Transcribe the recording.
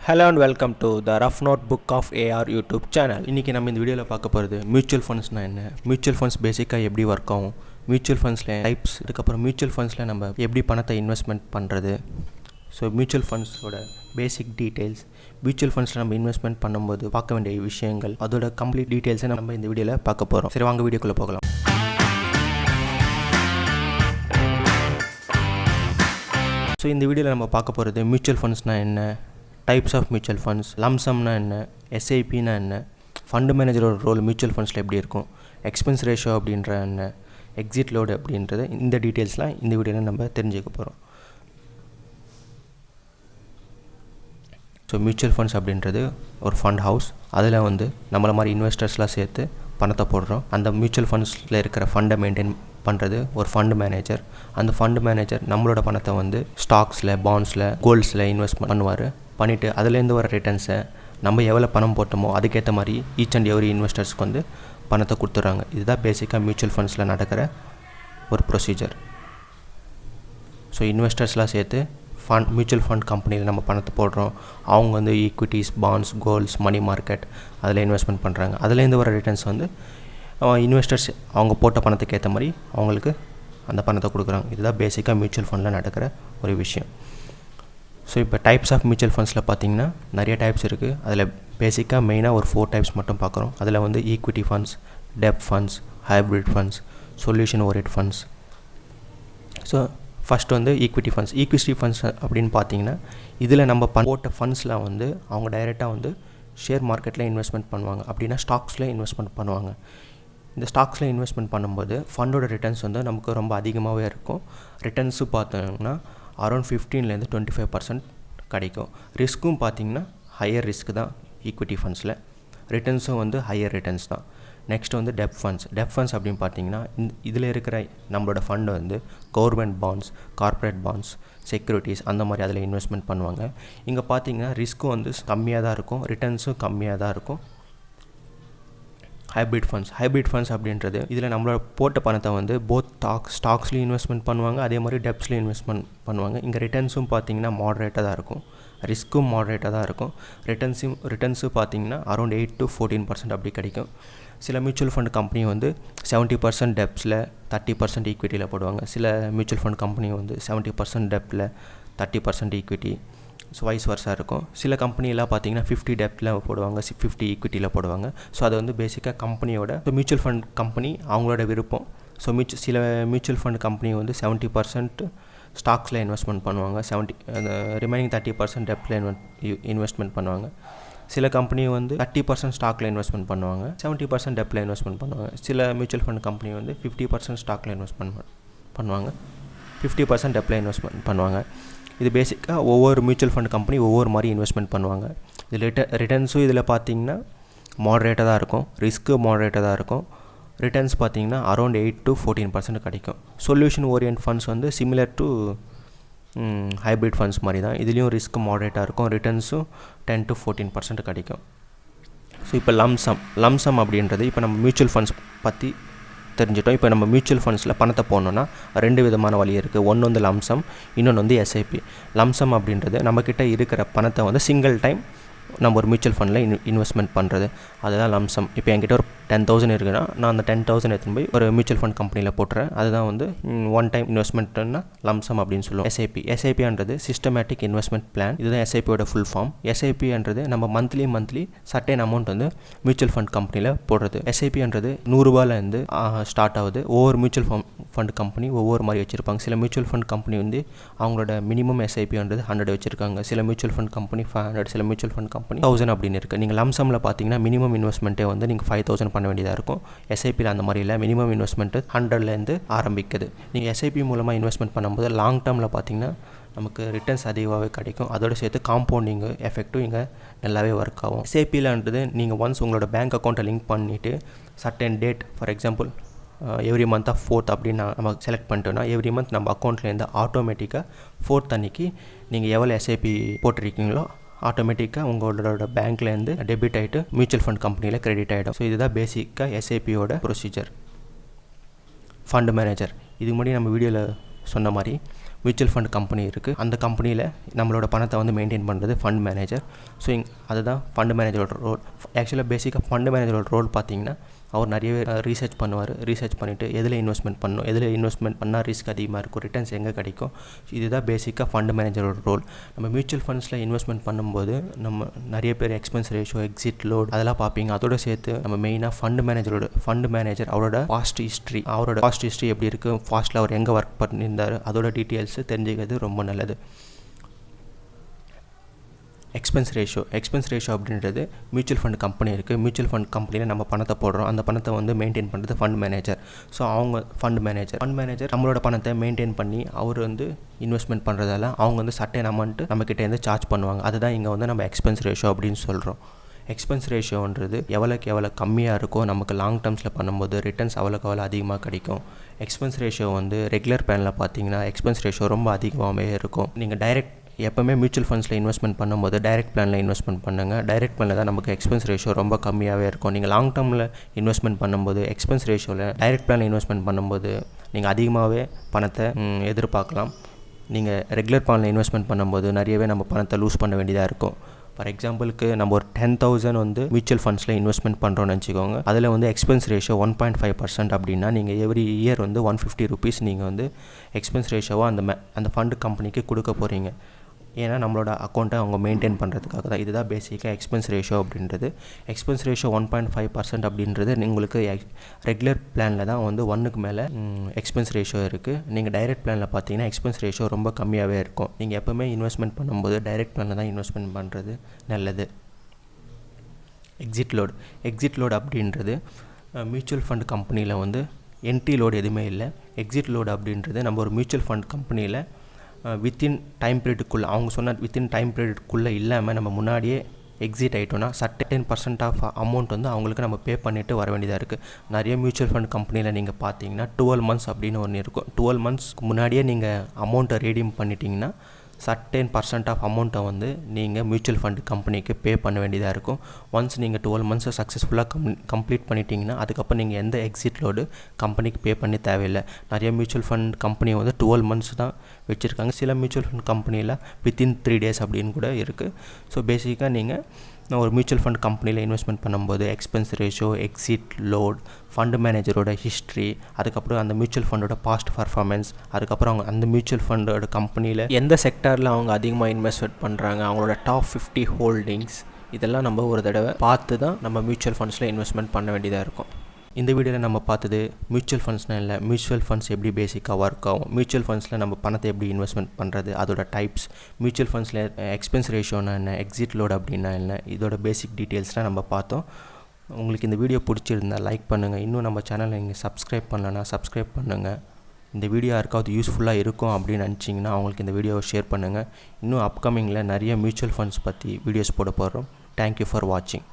Hello and welcome to the Rough Notebook of AR YouTube channel. இன்றைக்கி நம்ம இந்த வீடியோவில் பார்க்க போகிறது மியூச்சுவல் ஃபண்ட்ஸ்னால் என்ன, மியூச்சுவல் ஃபண்ட்ஸ் பேசிக்காக எப்படி ஒர்க் ஆகும், மியூச்சுவல் ஃபண்ட்ஸில் டைப்ஸ், இதுக்கப்புறம் மியூச்சுவல் ஃபண்ட்ஸில் நம்ம எப்படி பணத்தை இன்வெஸ்ட்மெண்ட் பண்ணுறது. ஸோ மியூச்சுவல் ஃபண்ட்ஸோட பேசிக் டீட்டெயில்ஸ், மியூச்சுவல் ஃபண்ட்ஸில் நம்ம இன்வெஸ்ட்மெண்ட் பண்ணும்போது பார்க்க வேண்டிய விஷயங்கள், அதோட கம்ப்ளீட் டீட்டெயில்ஸை நம்ம இந்த வீடியோவில் பார்க்க போகிறோம். சரி, வாங்க வீடியோக்குள்ளே போகலாம். ஸோ இந்த வீடியோவில் நம்ம பார்க்க போகிறது மியூச்சுவல் ஃபண்ட்ஸ்னால் என்ன, டைப்ஸ் ஆஃப் மியூச்சுவல் ஃபண்ட்ஸ், லம்சம்னா என்ன, எஸ்ஐபினா என்ன, ஃபண்டு மேனேஜரோட ரோல் மியூச்சுவல் ஃபண்ட்ஸில் எப்படி இருக்கும், எக்ஸ்பென்ஸ் ரேஷியோ அப்படின்ற என்ன, எக்ஸிட் லோடு அப்படின்றது, இந்த டீட்டெயில்ஸ்லாம் இந்த வீடியோவில் நம்ம தெரிஞ்சுக்க போகிறோம். ஸோ மியூச்சுவல் ஃபண்ட்ஸ் அப்படின்றது ஒரு ஃபண்ட் ஹவுஸ். அதில் நம்மளை மாதிரி இன்வெஸ்டர்ஸ்லாம் சேர்த்து பணத்தை போடுறோம். அந்த மியூச்சுவல் ஃபண்ட்ஸில் இருக்கிற ஃபண்டை மெயின்டைன் பண்ணுறது ஒரு ஃபண்டு மேனேஜர். அந்த ஃபண்டு மேனேஜர் நம்மளோட பணத்தை ஸ்டாக்ஸில், பாண்ட்ஸில், கோல்ட்ஸில் இன்வெஸ்ட் பண்ணிவிட்டு அதுலேருந்து வர ரிட்டர்ன்ஸை நம்ம எவ்வளோ பணம் போட்டோமோ அதுக்கேற்ற மாதிரி ஈச் அண்ட் எவ்ரி இன்வெஸ்டர்ஸ்க்கு பணத்தை கொடுத்துட்றாங்க. இதுதான் பேசிக்காக மியூச்சுவல் ஃபண்ட்ஸில் நடக்கிற ஒரு ப்ரொசீஜர். ஸோ இன்வெஸ்டர்ஸ்லாம் சேர்த்து மியூச்சுவல் ஃபண்ட் கம்பெனியில் நம்ம பணத்தை போடுறோம். அவங்க equities, bonds, golds, money market அதில் இன்வெஸ்ட்மெண்ட் பண்ணுறாங்க. அதுலேருந்து வர ரிட்டர்ன்ஸ் இன்வெஸ்டர்ஸ் அவங்க போட்ட பணத்துக்கு ஏற்ற மாதிரி அவங்களுக்கு அந்த பணத்தை கொடுக்குறாங்க. இதுதான் பேசிக்காக மியூச்சுவல் ஃபண்டில் நடக்கிற ஒரு விஷயம். ஸோ இப்போ டைப்ஸ் ஆஃப் மியூச்சுவல் ஃபண்ட்ஸில் பார்த்திங்கன்னா நிறைய டைப்ஸ் இருக்குது. அதில் பேசிக்காக மெயினாக ஒரு 4 டைப்ஸ் மட்டும் பார்க்குறோம். அதில் ஈக்விட்டி ஃபண்ட்ஸ், டெப்ட் funds, hybrid funds, solution orient funds. So first equity funds. Equity funds அப்படின்னு பார்த்தீங்கன்னா இதில் நம்ம போட்ட ஃபண்ட்ஸில் அவங்க டைரெக்டாக ஷேர் மார்க்கெட்டில் இன்வெஸ்ட்மெண்ட் பண்ணுவாங்க. அப்படின்னா ஸ்டாக்ஸில் இன்வெஸ்ட்மெண்ட் பண்ணுவாங்க. இந்த ஸ்டாக்ஸில் இன்வெஸ்ட்மெண்ட் பண்ணும்போது ஃபண்டோட ரிட்டர்ன்ஸ் நமக்கு ரொம்ப அதிகமாகவே இருக்கும். ரிட்டர்ன்ஸும் பார்த்தோம்னா அரௌண்ட் 15-25% கிடைக்கும். ரிஸ்க்கும் பார்த்திங்கன்னா ஹையர் ரிஸ்க் தான் ஈக்விட்டி ஃபண்ட்ஸில். ரிட்டர்ன்ஸும் ஹையர் ரிட்டர்ன்ஸ் தான். நெக்ஸ்ட் டெப்ட் ஃபண்ட்ஸ். டெப்ட் ஃபண்ட்ஸ் அப்படின்னு பார்த்தீங்கன்னா இதில் இருக்கிற நம்மளோட fund government bonds, corporate bonds, securities அந்த மாதிரி அதில் இன்வெஸ்ட்மெண்ட் பண்ணுவாங்க. இங்கே பார்த்திங்கன்னா ரிஸ்க்கும் கம்மியாக தான் இருக்கும், ரிட்டர்ன்ஸும் கம்மியாக தான் இருக்கும். ஹைப்ரிட் ஃபண்ட்ஸ் அப்படின்றது இதில் நம்மளோட போட்ட பணத்தை போத் ஸ்டாக்ஸ்லேயும் இன்வெஸ்ட்மெண்ட் பண்ணுவாங்க, அதே மாதிரி டெப்ட்ஸ்லேயும் இன்வெஸ்ட்மெண்ட் பண்ணுவாங்க. இங்கே ரிட்டர்ன்ஸும் பார்த்திங்கன்னா மாடரேட்டாக தான் இருக்கும், ரிஸ்க்கும் மாடரேட்டாக தான் இருக்கும். ரிட்டர்ன்ஸும் பார்த்திங்கன்னா அரௌண்ட் 8-14% அப்படி கிடைக்கும். சில மியூச்சுவல் ஃபண்ட் கம்பெனி 70% டெப்ட்ஸில் 30% ஈக்விட்டியில் போடுவாங்க. சில மியூச்சுவல் ஃபண்ட் கம்பெனி 70% டெப்டில் 30% ஈக்விட்டி. ஸோ வைஸ் வர்ஸாக இருக்கும். சில கம்பெனியெல்லாம் பார்த்தீங்கன்னா 50 டெப்டில் போடுவாங்க, 50 ஈக்விட்டியில் போடுவாங்க. ஸோ அது பேசிக்காக கம்பெனியோட மியூச்சுவல் ஃபண்ட் கம்பெனி அவங்களோட விருப்பம். ஸோ சில மியூச்சுவல் ஃபண்ட் கம்பெனி 70% ஸ்டாக்ஸில் இன்வெஸ்ட்மெண்ட் பண்ணுவாங்க, ரிமைனிங் 30% டெப்டில் இன்வெஸ்ட்மெண்ட் பண்ணுவாங்க. சில கம்பெனி 30% ஸ்டாக்கில் இன்வெஸ்ட்மெண்ட் பண்ணுவாங்க, 70% டெப்டில் இன்வெஸ்ட்மெண்ட் பண்ணுவாங்க. சில மியூச்சுவல் ஃபண்ட் கம்பெனி 50% ஸ்டாக்கில் இன்வெஸ்ட்மெண்ட் பண்ணுவாங்க, 50% டெப்டில் இன்வெஸ்ட்மெண்ட் பண்ணுவாங்க. இது பேசிக்காக ஒவ்வொரு மியூச்சுவல் ஃபண்ட் கம்பெனி ஒவ்வொரு மாதிரி இன்வெஸ்ட்மெண்ட் பண்ணுவாங்க. இதில் ரிட்டர்ன்ஸும் இதில் பார்த்திங்கன்னா மாடரேட்டாக தான் இருக்கும், ரிஸ்க்கு மாடரேட்டாக தான் இருக்கும். ரிட்டர்ன்ஸ் பார்த்திங்கன்னா அரௌண்ட் 8-14% கிடைக்கும். Solution orient funds similar to hybrid funds மாதிரி தான். இதுலேயும் ரிஸ்க்கு மாடரேட்டாக இருக்கும், ரிட்டர்ன்ஸும் 10-14% கிடைக்கும். ஸோ இப்போ லம்சம் அப்படின்றது இப்போ நம்ம மியூச்சுவல் ஃபண்ட்ஸ் பற்றி தெரிஞ்சிட்டோம். இப்போ நம்ம மியூச்சுவல் ஃபண்ட்ஸில் பணத்தை போடணுன்னா 2 விதமான வழி இருக்குது. ஒன்று லம்சம், இன்னொன்று எஸ்ஐபி. லம்சம் அப்படின்றது நம்மக்கிட்ட இருக்கிற பணத்தை சிங்கிள் டைம் நம்ம ஒரு மியூச்சுவல் ஃபண்டில் இன்வெஸ்ட்மெண்ட் பண்ணுறது, அதுதான் லம்சம். இப்போ என்கிட்ட ஒரு 10,000 இருக்குன்னா நான் அந்த 10,000 எடுத்துன்னு போய் ஒரு மியூச்சுவல் ஃபண்ட் கம்பெனியில் போட்டுறேன். அதுதான் ஒன் டைம் இன்வெஸ்ட்மெண்ட்னா லம்சம் அப்படின்னு சொல்லுவோம். எஸ்ஐபின்றது சிஸ்டமேட்டிக் இன்வெஸ்ட்மெண்ட் பிளான். இதுதான் எஸ்ஐபியோட ஃபுல் ஃபார்ம். எஸ்ஐபின்றது நம்ம monthly certain amount mutual fund கம்பெனியில் போடுறது. எஸ்ஐபின்றது 100 ரூபாயிலேருந்து ஸ்டார்ட் ஆகுது. ஒவ்வொரு மியூச்சுவல் ஃபண்ட் கம்பெனி ஒவ்வொரு மாதிரி வச்சுருப்பாங்க. சில மியூச்சுவல் ஃபண்ட் கம்பெனி அவங்களோட மினிமம் எஸ்ஐபின்றது 100 வச்சுருக்காங்க. சில மியூச்சுவல் ஃபண்ட் கம்பெனி 500, சில மியூச்சுவல் ஃபண்ட் கம்பெனி 1000 அப்படின்னு இருக்குது. நீங்கள் லம்சமில் பார்த்தீங்கன்னா மினிமம் இன்வெஸ்ட்மெண்ட்டே நீங்கள் 5,000 பண்ண வேண்டியதாக இருக்கும். எஸ்ஐபியில் அந்த மாதிரி இல்லை, மினிமம் இன்வெஸ்ட்மெண்ட்டு 100லேருந்து ஆரம்பிக்குது. நீங்கள் எஸ்ஐபி மூலமாக இன்வெஸ்ட்மெண்ட் பண்ணும்போது லாங் டேர்மில் பார்த்தீங்கன்னா நமக்கு ரிட்டர்ன்ஸ் அதிகமாகவே கிடைக்கும். அதோடு சேர்த்து காம்பவுண்டிங் எஃபெக்ட்டும் இங்கே நல்லாவே ஒர்க் ஆகும். எஸ்ஐபியில்ன்றது நீங்கள் ஒன்ஸ் உங்களோட பேங்க் அக்கௌண்ட்டை லிங்க் பண்ணிவிட்டு certain date, for example every month of 4th அப்படின்னு நம்ம செலக்ட் பண்ணிட்டோன்னா எவ்ரி மந்த் நம்ம அக்கௌண்ட்லேருந்து ஆட்டோமேட்டிக்காக 4th அன்றைக்கி நீங்கள் எவ்வளோ எஸ்ஐபி போட்டிருக்கீங்களோ ஆட்டோமேட்டிக்காக உங்களோட பேங்க்லேருந்து டெபிட் ஆகிட்டு மியூச்சுவல் ஃபண்ட் கம்பெனியில் கிரெடிட் ஆகிடும். ஸோ இதுதான் பேசிக்காக எஸ்ஐபியோட ப்ரொசீஜர். ஃபண்டு மேனேஜர் இதுக்கு முன்னாடி நம்ம வீடியோவில் சொன்ன மாதிரி மியூச்சுவல் ஃபண்ட் கம்பெனி இருக்குது. அந்த கம்பெனியில் நம்மளோட பணத்தை வந்து மெயின்டைன் பண்ணுறது ஃபண்ட் மேனேஜர். ஸோ அதுதான் ஃபண்ட் மேனேஜரோட ரோல். ஆக்சுவலாக பேசிக்காக ஃபண்ட் மேனேஜரோட ரோல் பார்த்திங்கன்னா அவர் நிறையவே ரீசர்ச் பண்ணுவார். ரீசர்ச் பண்ணிவிட்டு எதில் இன்வெஸ்ட்மெண்ட் பண்ணணும், எதில் இன்வெஸ்ட்மெண்ட் பண்ணால் ரிஸ்க் அதிகமாக இருக்கும், ரிட்டர்ன்ஸ் எங்கே கிடைக்கும், இதுதான் பேசிக்காக ஃபண்ட் மேனேஜரோட ரோல். நம்ம மியூச்சுவல் ஃபண்ட்ஸில் இன்வெஸ்ட்மெண்ட் பண்ணும்போது நம்ம நிறைய பேர் எக்ஸ்பென்ஸ் ரேஷியோ, எக்ஸிட் லோட் அதெல்லாம் பார்ப்பீங்க. அதோட சேர்த்து நம்ம மெயினாக ஃபண்ட் மேனேஜர் அவரோட பாஸ்ட் ஹிஸ்ட்ரி எப்படி இருக்குது, ஃபாஸ்ட்டில் அவர் எங்கே ஒர்க் பண்ணியிருந்தார், அதோட டீட்டெயில்ஸு தெரிஞ்சுக்கிறது ரொம்ப நல்லது. எக்ஸ்பென்ஸ் ரேஷியோ அப்படின்றது மியூச்சுவல் ஃபண்ட் கம்பெனி இருக்குது. மியூச்சுவல் ஃபண்ட் கம்பெனியில் நம்ம பணத்தை போடுறோம். அந்த பணத்தை வந்து மெயின்டைன் பண்ணுறது ஃபண்ட் மேனேஜர். ஸோ அவங்க ஃபண்ட் மேனேஜர் நம்மளோட பணத்தை மெயின்டைன் பண்ணி அவர் வந்து இன்வெஸ்ட்மெண்ட் பண்ணுறதால அவங்க வந்து சர்டைன் அமௌண்ட்டு நம்மக்கிட்டேருந்து சார்ஜ் பண்ணுவாங்க. அதுதான் இங்கே வந்து நம்ம எக்ஸ்பென்ஸ் ரேஷியோ அப்படின்னு சொல்கிறோம். எக்ஸ்பென்ஸ் ரேஷியோன்றது எவ்வளோ கம்மியாக இருக்கோ நமக்கு லாங் டேர்ம்ஸில் பண்ணும்போது ரிட்டர்ன்ஸ் அவ்வளோ அதிகமாக கிடைக்கும். எக்ஸ்பென்ஸ் ரேஷியோ வந்து ரெகுலர் பிளானில் பார்த்தீங்கன்னா எக்ஸ்பென்ஸ் ரேஷியோ ரொம்ப அதிகமாகவே இருக்கும். நீங்கள் எப்போவுமே மியூச்சுவல் ஃபண்ட்ஸில் இன்வெஸ்ட்மெண்ட் பண்ணும்போது டைரக்ட் பிளானில் இன்வெஸ்ட்மெண்ட் பண்ணுங்கள். டைரக்ட் பிளானில் தான் நமக்கு எக்ஸ்பென்ஸ் ரேஷியோ ரொம்ப கம்மியாகவே இருக்கும். நீங்கள் லாங் டேர்மில் இன்வெஸ்ட்மெண்ட் பண்ணும்போது எக்ஸ்பென்ஸ் ரேஷியோவில் டைரக்ட் பிளானில் இன்வெஸ்ட்மெண்ட் பண்ணும்போது நீங்கள் அதிகமாகவே பணத்தை எதிர்பார்க்கலாம். நீங்கள் ரெகுலர் பிளானில் இன்வெஸ்ட்மெண்ட் பண்ணும்போது நிறையவே நம்ம பணத்தை லூஸ் பண்ண வேண்டியதாக இருக்கும். ஃபார் எக்ஸாம்பிளுக்கு நம்ம ஒரு 10,000 வந்து மியூச்சுவல் ஃபண்ட்ஸில் இன்வெஸ்ட்மெண்ட் பண்ணுறோன்னு வச்சுக்கோங்க. அதில் வந்து எக்ஸ்பென்ஸ் ரேஷியோ 1.5% அப்படின்னா நீங்கள் எவ்ரி இயர் வந்து 150 rupees நீங்கள் வந்து எக்ஸ்பென்ஸ் ரேஷியோவாக அந்த ஃபண்டு கம்பெனிக்கு கொடுக்க போகிறீங்க. ஏன்னா நம்மளோட அக்கௌண்ட்டை அவங்க மெயின்டைன் பண்ணுறதுக்காக தான். இதுதான் பேசிக்காக எக்ஸ்பென்ஸ் ரேஷியோ அப்படின்றது. எக்ஸ்பென்ஸ் ரேஷியோ 1.5% அப்படின்றது உங்களுக்கு ரெகுலர் பிளானில் தான் வந்து 1க்கு மேலே எக்ஸ்பென்ஸ் ரேஷியோ இருக்குது. நீங்கள் டைரக்ட் பிளானில் பார்த்தீங்கன்னா எக்ஸ்பென்ஸ் ரேஷியோ ரொம்ப கம்மியாகவே இருக்கும். நீங்கள் எப்போவுமே இன்வெஸ்ட்மெண்ட் பண்ணும்போது டைரக்ட் பிளானில் தான் இன்வெஸ்ட்மெண்ட் பண்ணுறது நல்லது. எக்ஸிட் லோட் அப்படின்றது மியூச்சுவல் ஃபண்ட் கம்பெனியில் வந்து என்ட்ரி லோடு எதுவுமே இல்லை. எக்ஸிட் லோடு அப்படின்றது நம்ம ஒரு மியூச்சுவல் ஃபண்ட் கம்பெனியில் வித்தின் டைம் பீரியடுக்குள்ளே அவங்க சொன்ன வித்தின் டைம் பீரியடுக்குள்ளே இல்லாமல் நம்ம முன்னாடியே எக்ஸிட் ஆகிட்டோன்னா 10% ஆஃப் அமௌண்ட் வந்து அவங்களுக்கு நம்ம பே பண்ணிவிட்டு வர வேண்டியதாக இருக்குது. நிறைய மியூச்சுவல் ஃபண்ட் கம்பெனியில் நீங்கள் பார்த்தீங்கன்னா 12 months அப்படின்னு ஒன்று இருக்கும். 12 monthsக்கு முன்னாடியே நீங்கள் அமௌண்ட்டை ரீடீம் பண்ணிட்டீங்கன்னா 10% ஆஃப் அமௌண்ட்டை வந்து நீங்கள் மியூச்சுவல் ஃபண்ட் கம்பெனிக்கு பே பண்ண வேண்டியதாக இருக்கும். ஒன்ஸ் நீங்கள் 12 months சக்ஸஸ்ஃபுல்லாக கம்ப்ளீட் பண்ணிட்டீங்கன்னா அதுக்கப்புறம் நீங்கள் எந்த எக்ஸிட் லோடு கம்பெனிக்கு பே பண்ணி தேவையில்லை. நிறைய மியூச்சுவல் ஃபண்ட் கம்பெனி வந்து 12 months தான் வச்சுருக்காங்க. சில மியூச்சுவல் ஃபண்ட் கம்பெனியில் வித்தின் 3 days அப்படின்னு கூட இருக்குது. ஸோ பேசிக்காக நீங்கள் ஒரு மியூச்சுவல் ஃபண்ட் கம்பெனியில் இன்வெஸ்ட்மெண்ட் பண்ணும்போது expense ratio, exit load, fund மேனேஜரோட ஹிஸ்ட்ரி, அதுக்கப்புறம் அந்த மியூச்சுவல் ஃபண்டோட பாஸ்ட் பர்ஃபார்மன்ஸ், அதுக்கப்புறம் அவங்க அந்த மியூச்சுவல் ஃபண்டோட கம்பெனியில் எந்த செக்டாரில் அவங்க அதிகமாக இன்வெஸ்ட்மெண்ட் பண்ணுறாங்க, அவங்களோட டாப் 50 ஹோல்டிங்ஸ், இதெல்லாம் நம்ம ஒரு தடவை பார்த்து தான் நம்ம மியூச்சுவல் ஃபண்ட்ஸில் இன்வெஸ்ட்மெண்ட் பண்ண வேண்டியதாக இருக்கும். இந்த வீடியோவில் நம்ம பார்த்தது மியூச்சுவல் ஃபண்ட்ஸ்னால் இல்லை, மியூச்சுவல் ஃபண்ட்ஸ் எப்படி பேசிக்காக ஒர்க் ஆகும், மியூச்சுவல் ஃபண்ட்ஸில் நம்ம பணத்தை எப்படி இன்வெஸ்ட்மெண்ட் பண்ணுறது, அதோட டைப்ஸ், மியூச்சுவல் ஃபண்ட்ஸில் எக்ஸ்பென்ஸ் ரேஷியோனா என்ன, எக்ஸிட் லோட் அப்படின்னா என்ன, இதோட பேசிக் டீட்டெயில்ஸ்லாம் நம்ம பார்த்தோம். உங்களுக்கு இந்த வீடியோ பிடிச்சிருந்தால் லைக் பண்ணுங்கள். இன்னும் நம்ம சேனலை நீங்கள் சப்ஸ்கிரைப் பண்ணலன்னா சப்ஸ்கிரைப் பண்ணுங்கள். இந்த வீடியோ யாருக்காவது யூஸ்ஃபுல்லாக இருக்கும் அப்படின்னு நினச்சிங்கன்னா அவங்களுக்கு இந்த வீடியோவை ஷேர் பண்ணுங்கள். இன்னும் அப்கமிங்கில் நிறைய மியூச்சுவல் ஃபண்ட்ஸ் பற்றி வீடியோஸ் போட போகிறோம். தேங்க்யூ ஃபார் வாட்சிங்.